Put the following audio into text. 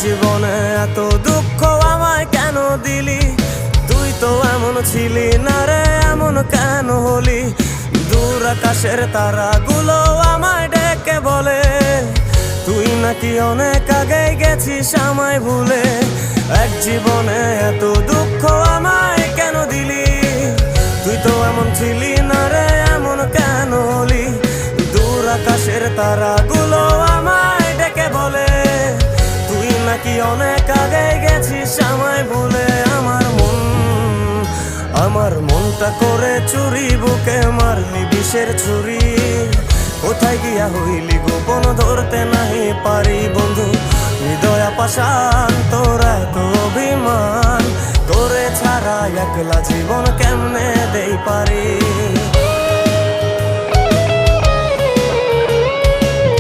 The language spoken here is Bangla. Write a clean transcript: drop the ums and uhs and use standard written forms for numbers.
জীবনে এত দুঃখ আমায় কেন দিলি? তুই তো এমন ছিলি না রে, এমন কেন হলি? দূর আকাশের তারাগুলো আমায় ডেকে বলে তুই নাকি অনেক আগে গেছিস আমায় ভুলে। এক জীবনে এত দুঃখ আমায় কেন দিলি? তুই তো এমন ছিলি না রে, এমন কেন হলি? দূর আকাশের তারাগুলো আমায় ডেকে বলে তুই নাকি অনেক আগে গেছিস আমায় ভুলে। আমার মনটা করে চুরি, বুকে মারলি বিষের ছুরি। কোথায় গিয়া হইলি গোপন ধরতে নাহি পারি বন্ধু। হৃদয় পাষাণ তোর এত অভিমান, তোরে ছাড়া একলা জীবন কেমনে দেই পারি?